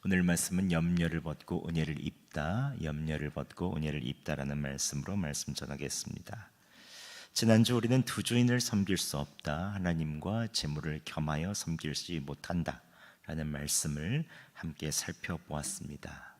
오늘 말씀은 염려를 벗고 은혜를 입다, 염려를 벗고 은혜를 입다라는 말씀으로 말씀 전하겠습니다. 지난주 우리는 두 주인을 섬길 수 없다, 하나님과 재물을 겸하여 섬기지 못한다 라는 말씀을 함께 살펴보았습니다.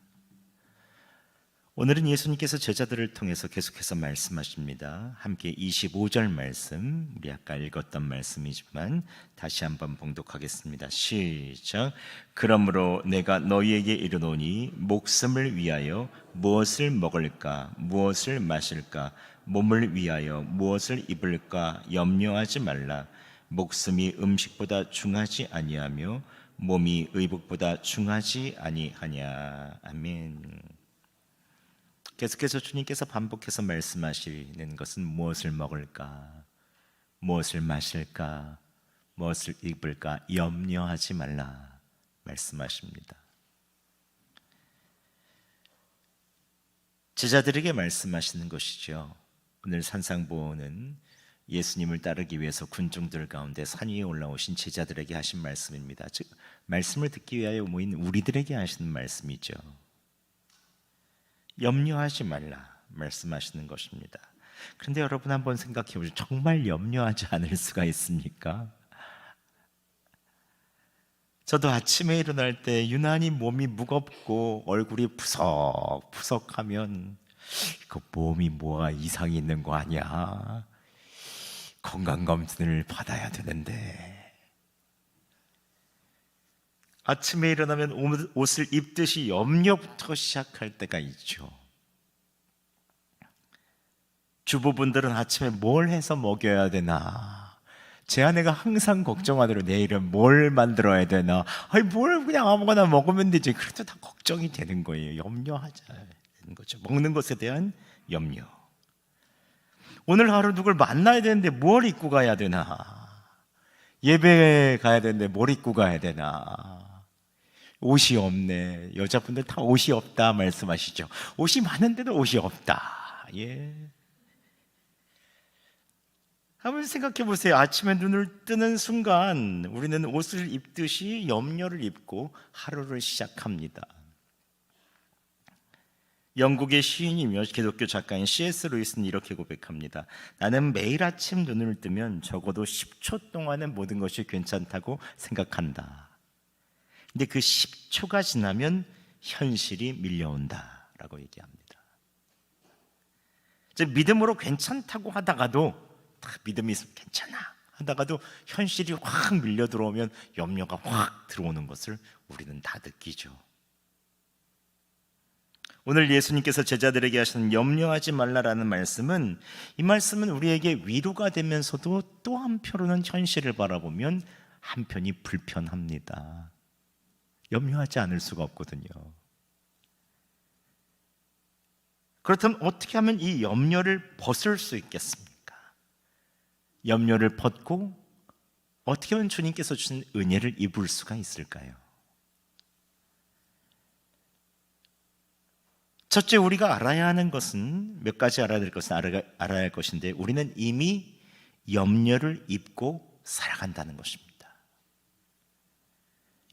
오늘은 예수님께서 제자들을 통해서 계속해서 말씀하십니다. 함께 25절 말씀, 우리 아까 읽었던 말씀이지만 다시 한번 봉독하겠습니다. 시작. 그러므로 내가 너희에게 이르노니 목숨을 위하여 무엇을 먹을까, 무엇을 마실까, 몸을 위하여 무엇을 입을까 염려하지 말라. 목숨이 음식보다 중하지 아니하며 몸이 의복보다 중하지 아니하냐. 아멘. 계속해서 주님께서 반복해서 말씀하시는 것은 무엇을 먹을까, 무엇을 마실까, 무엇을 입을까 염려하지 말라 말씀하십니다. 제자들에게 말씀하시는 것이죠. 오늘 산상보는 예수님을 따르기 위해서 군중들 가운데 산 위에 올라오신 제자들에게 하신 말씀입니다. 즉 말씀을 듣기 위하여 모인 우리들에게 하시는 말씀이죠. 염려하지 말라 말씀하시는 것입니다. 그런데 여러분 한번 생각해 보시죠. 정말 염려하지 않을 수가 있습니까? 저도 아침에 일어날 때 유난히 몸이 무겁고 얼굴이 푸석푸석하면 그 몸이 뭐가 이상이 있는 거 아니야? 건강검진을 받아야 되는데, 아침에 일어나면 옷을 입듯이 염려부터 시작할 때가 있죠. 주부분들은 아침에 뭘 해서 먹여야 되나, 제 아내가 항상 걱정하더라고요. 내일은 뭘 만들어야 되나, 아니 뭘 그냥 아무거나 먹으면 되지. 그래도 다 걱정이 되는 거예요. 염려하자 되는 거죠. 먹는 것에 대한 염려. 오늘 하루 누굴 만나야 되는데 뭘 입고 가야 되나, 예배에 가야 되는데 뭘 입고 가야 되나, 옷이 없네. 여자분들 다 옷이 없다 말씀하시죠. 옷이 많은데도 옷이 없다. 예. 한번 생각해 보세요. 아침에 눈을 뜨는 순간 우리는 옷을 입듯이 염려를 입고 하루를 시작합니다. 영국의 시인이며 기독교 작가인 C.S. 루이스는 이렇게 고백합니다. 나는 매일 아침 눈을 뜨면 적어도 10초 동안은 모든 것이 괜찮다고 생각한다. 근데 그 10초가 지나면 현실이 밀려온다 라고 얘기합니다. 즉 믿음으로 괜찮다고 하다가도, 믿음이 괜찮아 하다가도 현실이 확 밀려 들어오면 염려가 확 들어오는 것을 우리는 다 느끼죠. 오늘 예수님께서 제자들에게 하시는 염려하지 말라라는 말씀은, 이 말씀은 우리에게 위로가 되면서도 또 한편으로는 현실을 바라보면 한편이 불편합니다. 염려하지 않을 수가 없거든요. 그렇다면 어떻게 하면 이 염려를 벗을 수 있겠습니까? 염려를 벗고 어떻게 하면 주님께서 주신 은혜를 입을 수가 있을까요? 첫째, 우리가 알아야 하는 것은, 몇 가지 알아야 될 것은 알아야 할 것인데, 우리는 이미 염려를 입고 살아간다는 것입니다.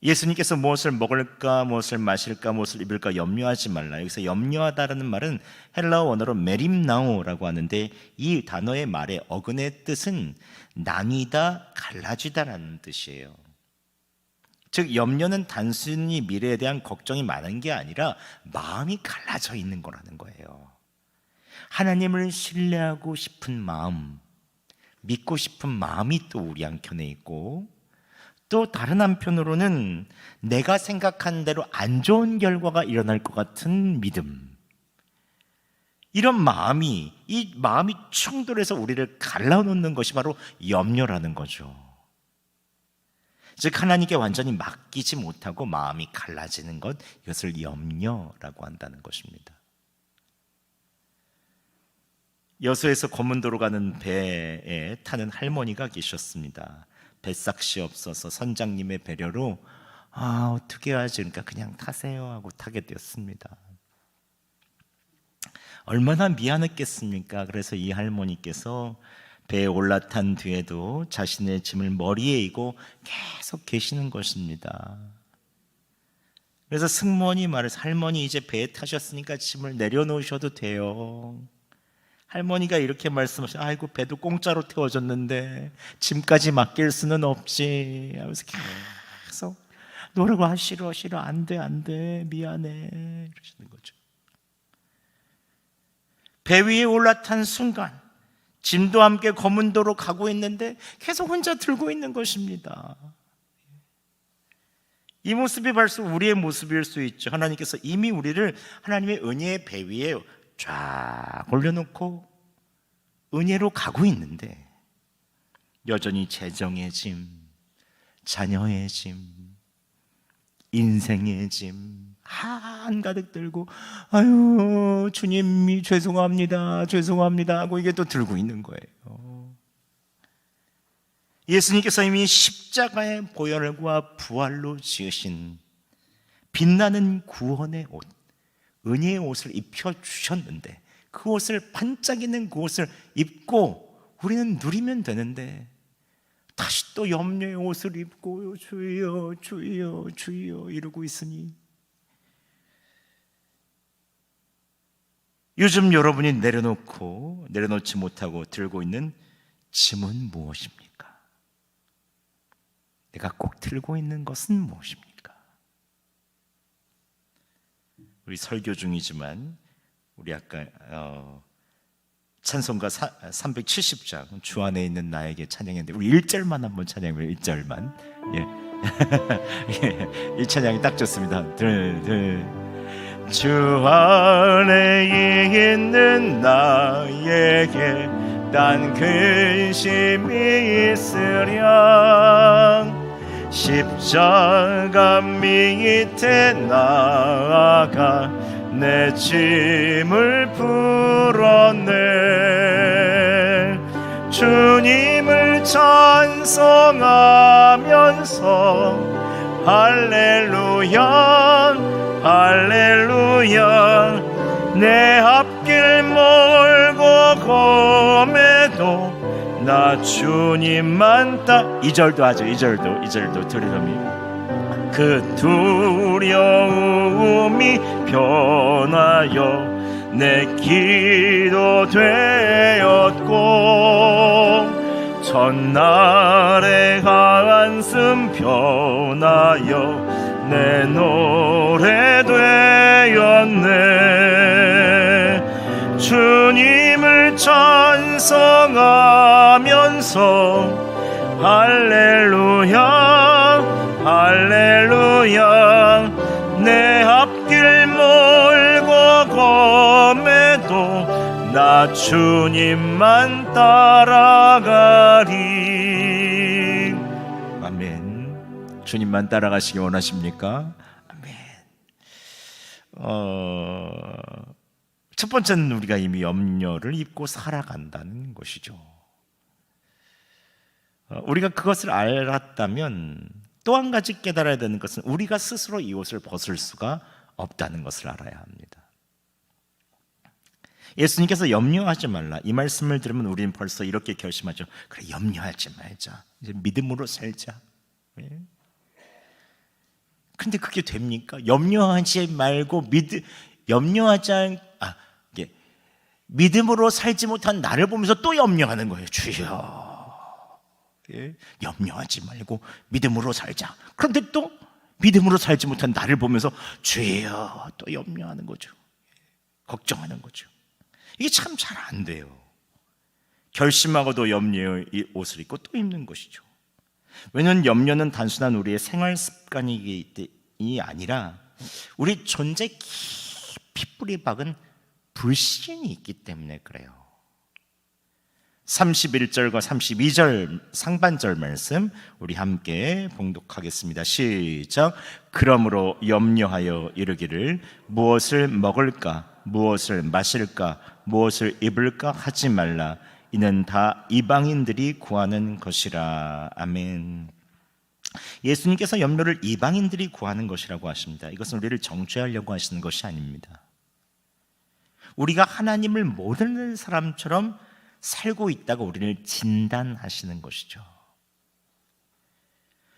예수님께서 무엇을 먹을까, 무엇을 마실까, 무엇을 입을까 염려하지 말라. 여기서 염려하다라는 말은 헬라어 원어로 메림나오라고 하는데, 이 단어의 말의 어근의 뜻은 나뉘다, 갈라지다라는 뜻이에요. 즉 염려는 단순히 미래에 대한 걱정이 많은 게 아니라 마음이 갈라져 있는 거라는 거예요. 하나님을 신뢰하고 싶은 마음, 믿고 싶은 마음이 또 우리 한켠에 있고, 또 다른 한편으로는 내가 생각한 대로 안 좋은 결과가 일어날 것 같은 믿음, 이런 마음이, 이 마음이 충돌해서 우리를 갈라놓는 것이 바로 염려라는 거죠. 즉 하나님께 완전히 맡기지 못하고 마음이 갈라지는 것, 이것을 염려라고 한다는 것입니다. 여수에서 검문도로 가는 배에 타는 할머니가 계셨습니다. 배싹시 없어서 선장님의 배려로 어떻게 하지? 그러니까 그냥 타세요 하고 타게 되었습니다. 얼마나 미안했겠습니까? 그래서 이 할머니께서 배에 올라탄 뒤에도 자신의 짐을 머리에 이고 계속 계시는 것입니다. 그래서 승무원이 말해서 할머니 이제 배에 타셨으니까 짐을 내려놓으셔도 돼요. 할머니가 이렇게 말씀하셔. 아이고 배도 공짜로 태워줬는데 짐까지 맡길 수는 없지 하면서 계속 노력을 싫어 안돼 미안해 이러시는 거죠. 배 위에 올라탄 순간 짐도 함께 거문도로 가고 있는데 계속 혼자 들고 있는 것입니다. 이 모습이 벌써 우리의 모습일 수 있죠. 하나님께서 이미 우리를 하나님의 은혜의 배 위에 쫙 올려놓고 은혜로 가고 있는데 여전히 재정의 짐, 자녀의 짐, 인생의 짐 한가득 들고 아유 주님이 죄송합니다 하고 이게 또 들고 있는 거예요. 예수님께서 이미 십자가의 보혈과 부활로 지으신 빛나는 구원의 옷, 은혜의 옷을 입혀주셨는데 그 옷을 반짝이는 그 옷을 입고 우리는 누리면 되는데 다시 또 염려의 옷을 입고 주여 주여 주여 이러고 있으니 요즘 여러분이 내려놓지 못하고 들고 있는 짐은 무엇입니까? 내가 꼭 들고 있는 것은 무엇입니까? 우리 설교 중이지만 우리 아까 찬송가 370장 주 안에 있는 나에게 찬양했는데 우리 1절만 한번 찬양해요. 1절만. 예. 이 찬양이 딱 좋습니다. 주 안에 있는 나에게 딴 근심이 있으랴 십자가 밑에 나아가 내 짐을 풀었네. 주님을 찬송하면서 할렐루야 할렐루야 내 앞길 멀고 검에도 나 주님만 따 2절도 하죠. 2절도 들으려니 그 두려움이 변하여 내 기도 되었고 첫날의 한숨 변하여 내 노래 되었네. 주님을 찬송하면서 할렐루야 할렐루야 내 앞길 멀고 검에도 나 주님만 따라가리. 아멘. 주님만 따라가시기 원하십니까? 아멘. 첫 번째는 우리가 이미 염려를 입고 살아간다는 것이죠. 우리가 그것을 알았다면 또 한 가지 깨달아야 되는 것은 우리가 스스로 이 옷을 벗을 수가 없다는 것을 알아야 합니다. 예수님께서 염려하지 말라 이 말씀을 들으면 우리는 벌써 이렇게 결심하죠. 그래 염려하지 말자. 이제 믿음으로 살자. 근데 그게 됩니까? 염려하지 말고 믿음으로 살지 못한 나를 보면서 또 염려하는 거예요. 주여 염려하지 말고 믿음으로 살자. 그런데 또 믿음으로 살지 못한 나를 보면서 주여 또 염려하는 거죠. 걱정하는 거죠. 이게 참 잘 안 돼요. 결심하고도 염려의 옷을 입고 또 입는 것이죠. 왜냐하면 염려는 단순한 우리의 생활 습관이 아니라 우리 존재 깊이 뿌리 박은 불신이 있기 때문에 그래요. 31절과 32절 상반절 말씀 우리 함께 봉독하겠습니다. 시작. 그러므로 염려하여 이르기를 무엇을 먹을까 무엇을 마실까 무엇을 입을까 하지 말라. 이는 다 이방인들이 구하는 것이라. 아멘. 예수님께서 염려를 이방인들이 구하는 것이라고 하십니다. 이것은 우리를 정죄하려고 하시는 것이 아닙니다. 우리가 하나님을 모르는 사람처럼 살고 있다고 우리를 진단하시는 것이죠.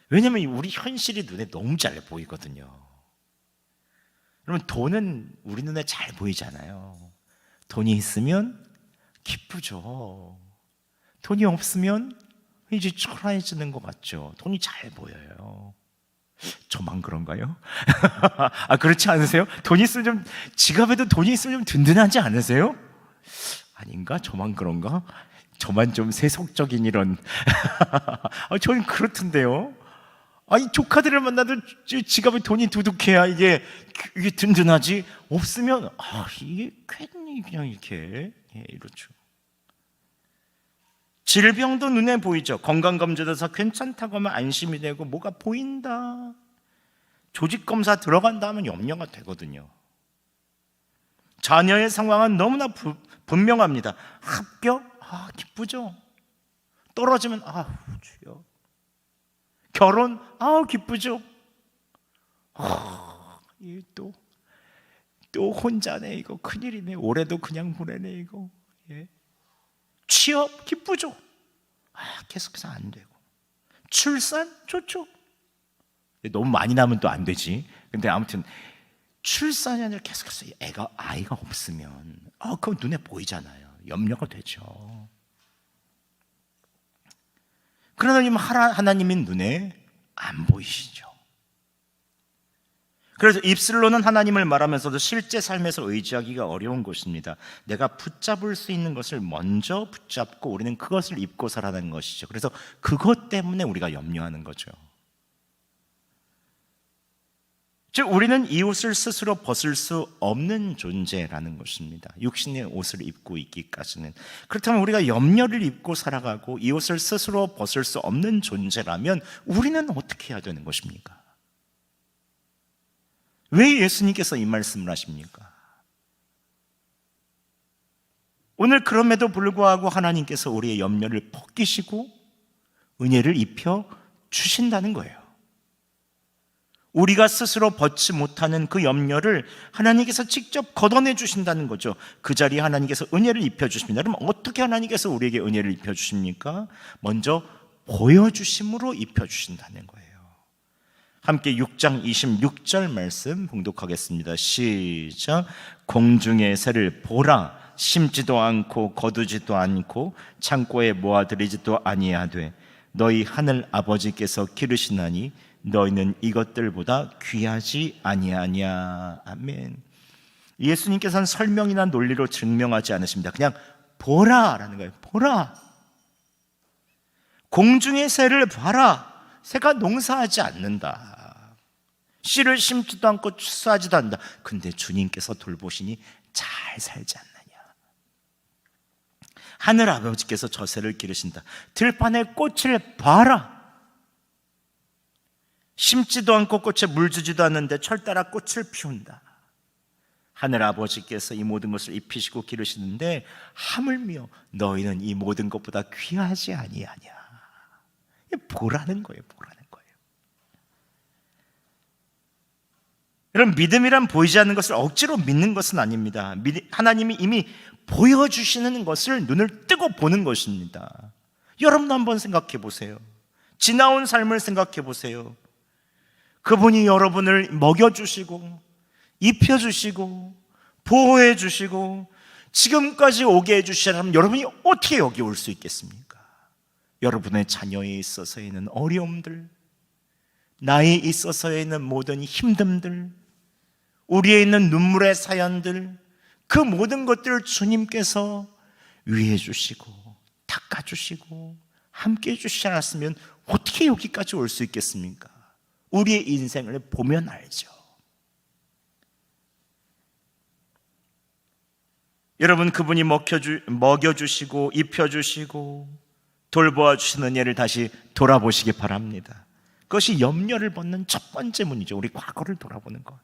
왜냐하면 우리 현실이 눈에 너무 잘 보이거든요. 여러분, 돈은 우리 눈에 잘 보이잖아요. 돈이 있으면 기쁘죠. 돈이 없으면 이제 초라해지는 것 같죠. 돈이 잘 보여요. 저만 그런가요? 그렇지 않으세요? 돈이 있으면 좀, 지갑에도 돈이 있으면 좀 든든하지 않으세요? 아닌가? 저만 그런가? 저만 좀 세속적인 이런 저는 그렇던데요. 아니, 조카들을 만나도 지갑에 돈이 두둑해야 이게 든든하지. 없으면 이게 괜히 그냥 이렇게 이렇죠. 질병도 눈에 보이죠. 건강검진에서 괜찮다고 하면 안심이 되고 뭐가 보인다. 조직검사 들어간다 하면 염려가 되거든요. 자녀의 상황은 너무나 분명합니다. 합격? 기쁘죠. 떨어지면 주여. 결혼? 기쁘죠. 또 혼자네. 이거 큰일이네. 올해도 그냥 보내네 이거. 취업? 기쁘죠. 계속해서 안 되고. 출산? 좋죠. 너무 많이 나면 또 안 되지. 근데 아무튼 출산이 아니라 계속해서 아이가 없으면 그건 눈에 보이잖아요. 염려가 되죠. 그러나 하나님의 눈에 안 보이시죠. 그래서 입술로는 하나님을 말하면서도 실제 삶에서 의지하기가 어려운 것입니다. 내가 붙잡을 수 있는 것을 먼저 붙잡고 우리는 그것을 입고 살아가는 것이죠. 그래서 그것 때문에 우리가 염려하는 거죠. 즉, 우리는 이 옷을 스스로 벗을 수 없는 존재라는 것입니다. 육신의 옷을 입고 있기까지는. 그렇다면 우리가 염려를 입고 살아가고 이 옷을 스스로 벗을 수 없는 존재라면 우리는 어떻게 해야 되는 것입니까? 왜 예수님께서 이 말씀을 하십니까? 오늘 그럼에도 불구하고 하나님께서 우리의 염려를 벗기시고 은혜를 입혀 주신다는 거예요. 우리가 스스로 벗지 못하는 그 염려를 하나님께서 직접 걷어내 주신다는 거죠. 그 자리에 하나님께서 은혜를 입혀 주십니다. 그럼 어떻게 하나님께서 우리에게 은혜를 입혀 주십니까? 먼저 보여주심으로 입혀 주신다는 거예요. 함께 6장 26절 말씀 봉독하겠습니다. 시작. 공중의 새를 보라. 심지도 않고 거두지도 않고 창고에 모아들이지도 아니하되 너희 하늘 아버지께서 기르시나니 너희는 이것들보다 귀하지 아니하냐. 아멘. 예수님께서는 설명이나 논리로 증명하지 않으십니다. 그냥 보라라는 거예요. 보라. 공중의 새를 봐라. 새가 농사하지 않는다. 씨를 심지도 않고 추수하지도 않는다. 근데 주님께서 돌보시니 잘 살지 않느냐. 하늘 아버지께서 저 새를 기르신다. 들판의 꽃을 봐라. 심지도 않고 꽃에 물 주지도 않는데 철따라 꽃을 피운다. 하늘 아버지께서 이 모든 것을 입히시고 기르시는데 하물며 너희는 이 모든 것보다 귀하지 아니하냐. 보라는 거예요. 보라는 거예요. 여러분, 믿음이란 보이지 않는 것을 억지로 믿는 것은 아닙니다. 하나님이 이미 보여주시는 것을 눈을 뜨고 보는 것입니다. 여러분도 한번 생각해 보세요. 지나온 삶을 생각해 보세요. 그분이 여러분을 먹여주시고 입혀주시고 보호해주시고 지금까지 오게 해주시라면 여러분이 어떻게 여기 올 수 있겠습니까? 여러분의 자녀에 있어서의 어려움들, 나에 있어서의 모든 힘듦들, 우리에 있는 눈물의 사연들, 그 모든 것들을 주님께서 위해 주시고 닦아주시고 함께 해주시지 않았으면 어떻게 여기까지 올 수 있겠습니까? 우리의 인생을 보면 알죠. 여러분, 그분이 먹여주시고 입혀주시고 돌보아주시는 은혜를 다시 돌아보시기 바랍니다. 그것이 염려를 벗는 첫 번째 문이죠. 우리 과거를 돌아보는 것.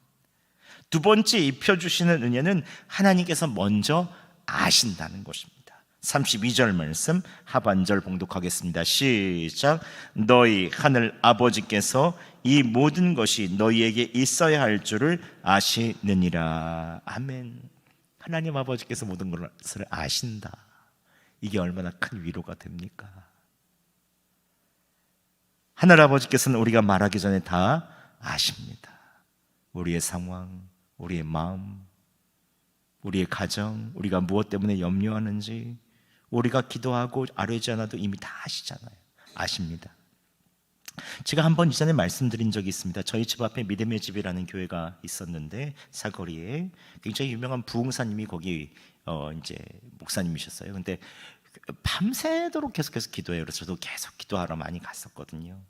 두 번째, 입혀주시는 은혜는 하나님께서 먼저 아신다는 것입니다. 32절 말씀 하반절 봉독하겠습니다. 시작. 너희 하늘 아버지께서 이 모든 것이 너희에게 있어야 할 줄을 아시느니라. 아멘. 하나님 아버지께서 모든 것을 아신다. 이게 얼마나 큰 위로가 됩니까? 하늘 아버지께서는 우리가 말하기 전에 다 아십니다. 우리의 상황, 우리의 마음, 우리의 가정, 우리가 무엇 때문에 염려하는지 우리가 기도하고 아뢰지 않아도 이미 다 아시잖아요. 아십니다. 제가 한번 이전에 말씀드린 적이 있습니다. 저희 집 앞에 믿음의 집이라는 교회가 있었는데 사거리에 굉장히 유명한 부흥사님이 거기 이제 목사님이셨어요. 근데 밤새도록 계속해서 기도해요. 그래서 저도 계속 기도하러 많이 갔었거든요.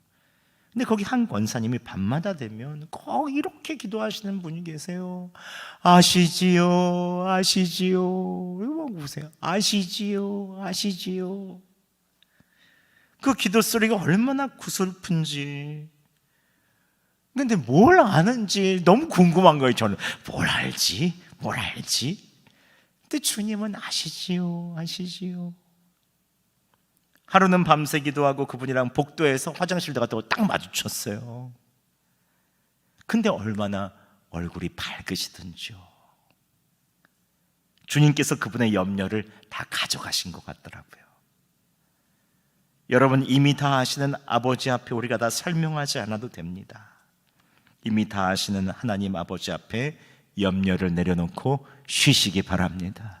근데 거기 한 권사님이 밤마다 되면 꼭 이렇게 기도하시는 분이 계세요. 아시지요, 아시지요. 이거 보세요. 아시지요, 아시지요. 그 기도 소리가 얼마나 구슬픈지. 근데 뭘 아는지 너무 궁금한 거예요. 저는 뭘 알지? 뭘 알지? 근데 주님은 아시지요, 아시지요. 하루는 밤새 기도하고 그분이랑 복도에서 화장실 들어갔다고 딱 마주쳤어요. 근데 얼마나 얼굴이 밝으시던지요. 주님께서 그분의 염려를 다 가져가신 것 같더라고요. 여러분, 이미 다 아시는 아버지 앞에 우리가 다 설명하지 않아도 됩니다. 이미 다 아시는 하나님 아버지 앞에 염려를 내려놓고 쉬시기 바랍니다.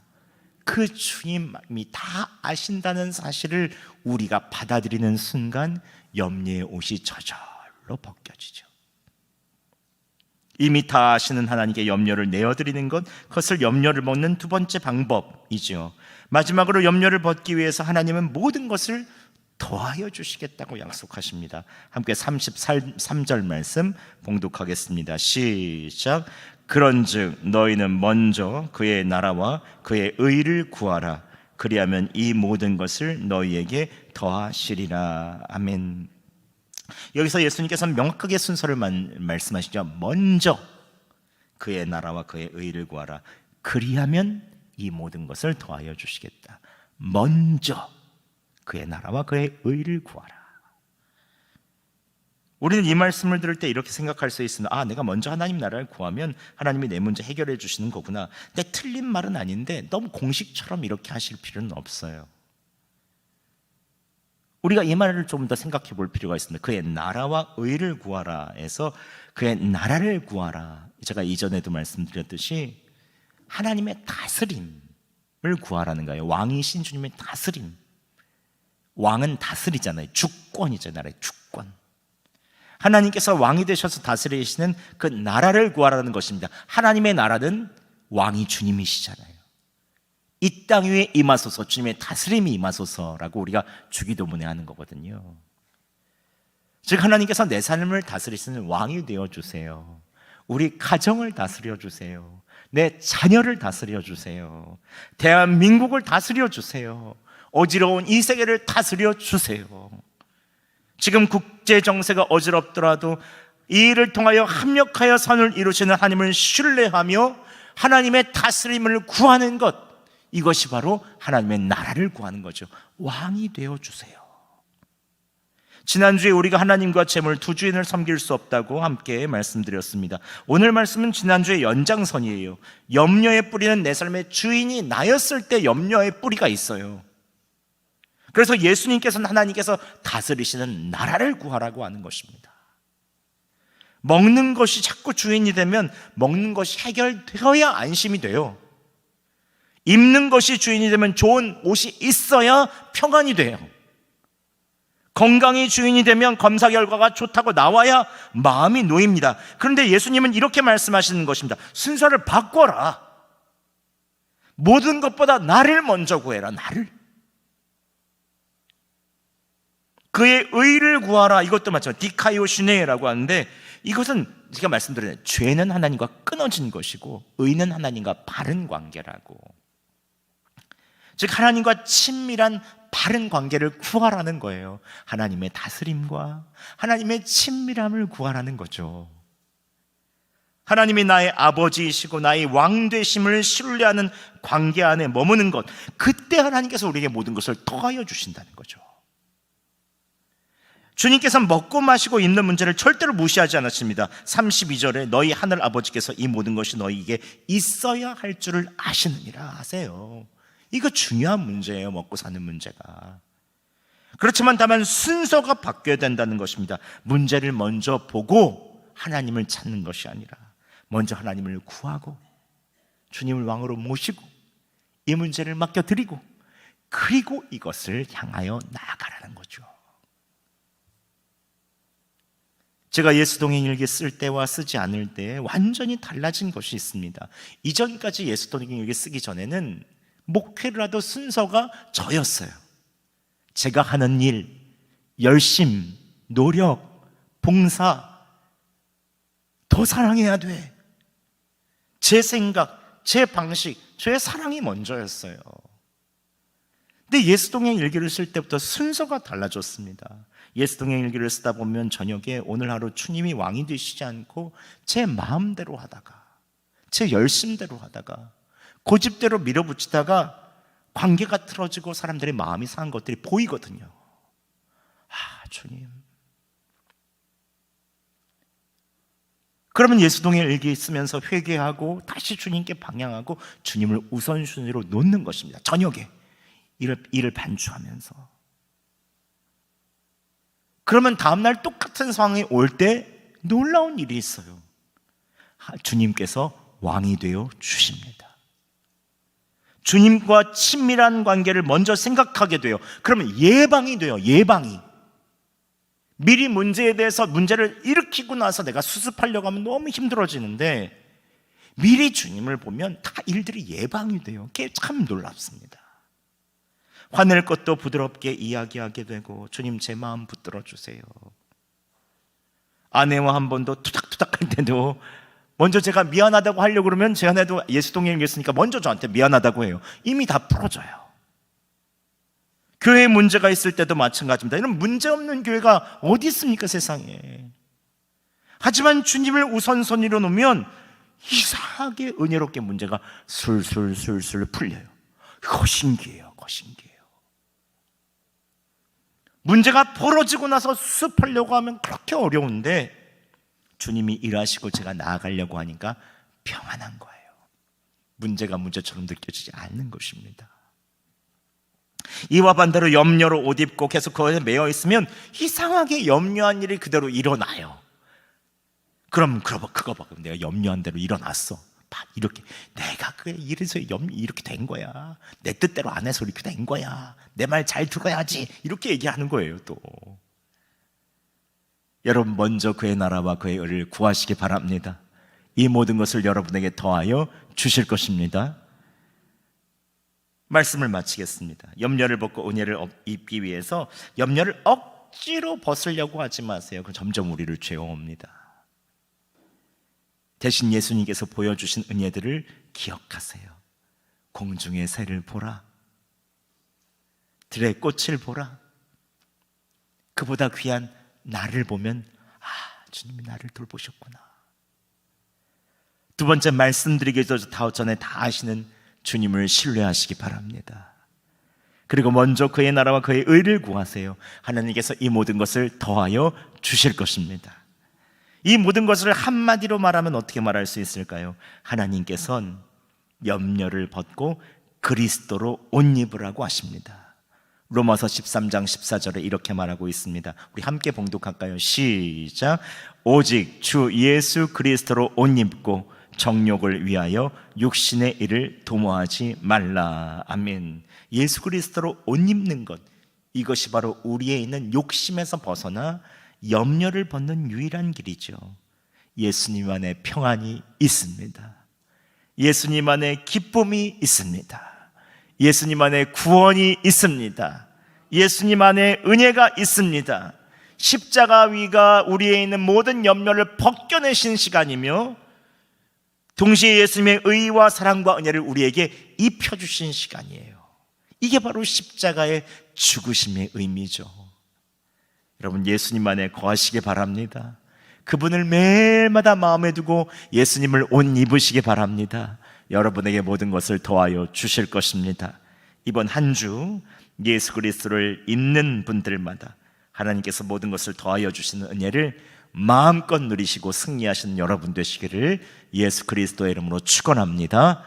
그 주님이 다 아신다는 사실을 우리가 받아들이는 순간 염려의 옷이 저절로 벗겨지죠. 이미 다 아시는 하나님께 염려를 내어드리는 것, 그것을 염려를 먹는 두 번째 방법이죠. 마지막으로 염려를 벗기 위해서 하나님은 모든 것을 더하여 주시겠다고 약속하십니다. 함께 33절 말씀 봉독하겠습니다. 시작. 그런즉 너희는 먼저 그의 나라와 그의 의를 구하라. 그리하면 이 모든 것을 너희에게 더하시리라. 아멘. 여기서 예수님께서는 명확하게 순서를 말씀하시죠. 먼저 그의 나라와 그의 의를 구하라. 그리하면 이 모든 것을 더하여 주시겠다. 먼저 그의 나라와 그의 의를 구하라. 우리는 이 말씀을 들을 때 이렇게 생각할 수 있습니다. 아, 내가 먼저 하나님 나라를 구하면 하나님이 내 문제 해결해 주시는 거구나. 근데 틀린 말은 아닌데 너무 공식처럼 이렇게 하실 필요는 없어요. 우리가 이 말을 좀 더 생각해 볼 필요가 있습니다. 그의 나라와 의를 구하라 해서 그의 나라를 구하라. 제가 이전에도 말씀드렸듯이 하나님의 다스림을 구하라는 거예요. 왕이신 주님의 다스림. 왕은 다스리잖아요. 주권이죠. 나라의 주권. 하나님께서 왕이 되셔서 다스리시는 그 나라를 구하라는 것입니다. 하나님의 나라는 왕이 주님이시잖아요. 이 땅 위에 임하소서, 주님의 다스림이 임하소서라고 우리가 주기도문에 하는 거거든요. 즉 하나님께서 내 삶을 다스리시는 왕이 되어주세요. 우리 가정을 다스려주세요. 내 자녀를 다스려주세요. 대한민국을 다스려주세요. 어지러운 이 세계를 다스려주세요. 지금 국제 정세가 어지럽더라도 이 일을 통하여 합력하여 선을 이루시는 하나님을 신뢰하며 하나님의 다스림을 구하는 것, 이것이 바로 하나님의 나라를 구하는 거죠. 왕이 되어주세요. 지난주에 우리가 하나님과 재물 두 주인을 섬길 수 없다고 함께 말씀드렸습니다. 오늘 말씀은 지난주의 연장선이에요. 염려의 뿌리는 내 삶의 주인이 나였을 때 염려의 뿌리가 있어요. 그래서 예수님께서는 하나님께서 다스리시는 나라를 구하라고 하는 것입니다. 먹는 것이 자꾸 주인이 되면 먹는 것이 해결되어야 안심이 돼요. 입는 것이 주인이 되면 좋은 옷이 있어야 평안이 돼요. 건강이 주인이 되면 검사 결과가 좋다고 나와야 마음이 놓입니다. 그런데 예수님은 이렇게 말씀하시는 것입니다. 순서를 바꿔라. 모든 것보다 나를 먼저 구해라. 나를. 그의 의를 구하라. 이것도 마찬가지. 디카이오시네라고 하는데 이것은 제가 말씀드린 죄는 하나님과 끊어진 것이고 의는 하나님과 바른 관계라고. 즉 하나님과 친밀한 바른 관계를 구하라는 거예요. 하나님의 다스림과 하나님의 친밀함을 구하라는 거죠. 하나님이 나의 아버지이시고 나의 왕 되심을 신뢰하는 관계 안에 머무는 것, 그때 하나님께서 우리에게 모든 것을 더하여 주신다는 거죠. 주님께서 먹고 마시고 입는 문제를 절대로 무시하지 않았습니다. 32절에 너희 하늘 아버지께서 이 모든 것이 너희에게 있어야 할 줄을 아시느니라 하세요. 이거 중요한 문제예요. 먹고 사는 문제가. 그렇지만 다만 순서가 바뀌어야 된다는 것입니다. 문제를 먼저 보고 하나님을 찾는 것이 아니라 먼저 하나님을 구하고 주님을 왕으로 모시고 이 문제를 맡겨드리고 그리고 이것을 향하여 나아가라는 거죠. 제가 예수동행일기 쓸 때와 쓰지 않을 때 완전히 달라진 것이 있습니다. 이전까지 예수동행일기 쓰기 전에는 목회를 하던 순서가 저였어요. 제가 하는 일, 열심, 노력, 봉사, 더 사랑해야 돼. 제 생각, 제 방식, 제 사랑이 먼저였어요. 근데 예수동행일기를 쓸 때부터 순서가 달라졌습니다. 예수동행일기를 쓰다 보면 저녁에 오늘 하루 주님이 왕이 되시지 않고 제 마음대로 하다가, 제 열심대로 하다가, 고집대로 밀어붙이다가 관계가 틀어지고 사람들의 마음이 상한 것들이 보이거든요. 주님. 그러면 예수동행일기 쓰면서 회개하고 다시 주님께 방향하고 주님을 우선순위로 놓는 것입니다. 저녁에 일을 반추하면서. 그러면 다음날 똑같은 상황이 올 때 놀라운 일이 있어요. 주님께서 왕이 되어 주십니다. 주님과 친밀한 관계를 먼저 생각하게 돼요. 그러면 예방이 돼요. 예방이. 미리 문제에 대해서 문제를 일으키고 나서 내가 수습하려고 하면 너무 힘들어지는데 미리 주님을 보면 다 일들이 예방이 돼요. 그게 참 놀랍습니다. 화낼 것도 부드럽게 이야기하게 되고 주님 제 마음 붙들어 주세요. 아내와 한 번도 투닥투닥 할 때도 먼저 제가 미안하다고 하려고 그러면 제 아내도 예수동행일기 했으니까 먼저 저한테 미안하다고 해요. 이미 다 풀어져요. 교회에 문제가 있을 때도 마찬가지입니다. 이런 문제없는 교회가 어디 있습니까 세상에. 하지만 주님을 우선순위로 놓으면 이상하게 은혜롭게 문제가 술술술술 풀려요. 그거 신기해요. 그거 신기해요. 문제가 벌어지고 나서 수습하려고 하면 그렇게 어려운데 주님이 일하시고 제가 나아가려고 하니까 평안한 거예요. 문제가 문제처럼 느껴지지 않는 것입니다. 이와 반대로 염려로 옷 입고 계속 그것에 매여 있으면 이상하게 염려한 일이 그대로 일어나요. 그럼 그거 봐. 내가 염려한 대로 일어났어. 이렇게 내가 이래서 이렇게 된 거야. 내 뜻대로 안 해서 이렇게 된 거야. 내 말 잘 들어야지. 이렇게 얘기하는 거예요. 또 여러분 먼저 그의 나라와 그의 의를 구하시기 바랍니다. 이 모든 것을 여러분에게 더하여 주실 것입니다. 말씀을 마치겠습니다. 염려를 벗고 은혜를 입기 위해서 염려를 억지로 벗으려고 하지 마세요. 그럼 점점 우리를 죄어옵니다. 대신 예수님께서 보여주신 은혜들을 기억하세요. 공중의 새를 보라. 들의 꽃을 보라. 그보다 귀한 나를 보면 주님이 나를 돌보셨구나. 두 번째 말씀드리기 전에 다 아시는 주님을 신뢰하시기 바랍니다. 그리고 먼저 그의 나라와 그의 의를 구하세요. 하나님께서 이 모든 것을 더하여 주실 것입니다. 이 모든 것을 한마디로 말하면 어떻게 말할 수 있을까요? 하나님께서는 염려를 벗고 그리스도로 옷 입으라고 하십니다. 로마서 13장 14절에 이렇게 말하고 있습니다. 우리 함께 봉독할까요? 시작. 오직 주 예수 그리스도로 옷 입고 정욕을 위하여 육신의 일을 도모하지 말라. 아멘. 예수 그리스도로 옷 입는 것, 이것이 바로 우리에 있는 욕심에서 벗어나 염려를 벗는 유일한 길이죠. 예수님 안에 평안이 있습니다. 예수님 안에 기쁨이 있습니다. 예수님 안에 구원이 있습니다. 예수님 안에 은혜가 있습니다. 십자가 위가 우리에 있는 모든 염려를 벗겨내신 시간이며 동시에 예수님의 의와 사랑과 은혜를 우리에게 입혀주신 시간이에요. 이게 바로 십자가의 죽으심의 의미죠. 여러분 예수님 안에 거하시기 바랍니다. 그분을 매일마다 마음에 두고 예수님을 옷 입으시기 바랍니다. 여러분에게 모든 것을 더하여 주실 것입니다. 이번 한 주 예수 그리스도를 입는 분들마다 하나님께서 모든 것을 더하여 주시는 은혜를 마음껏 누리시고 승리하시는 여러분 되시기를 예수 그리스도의 이름으로 축원합니다.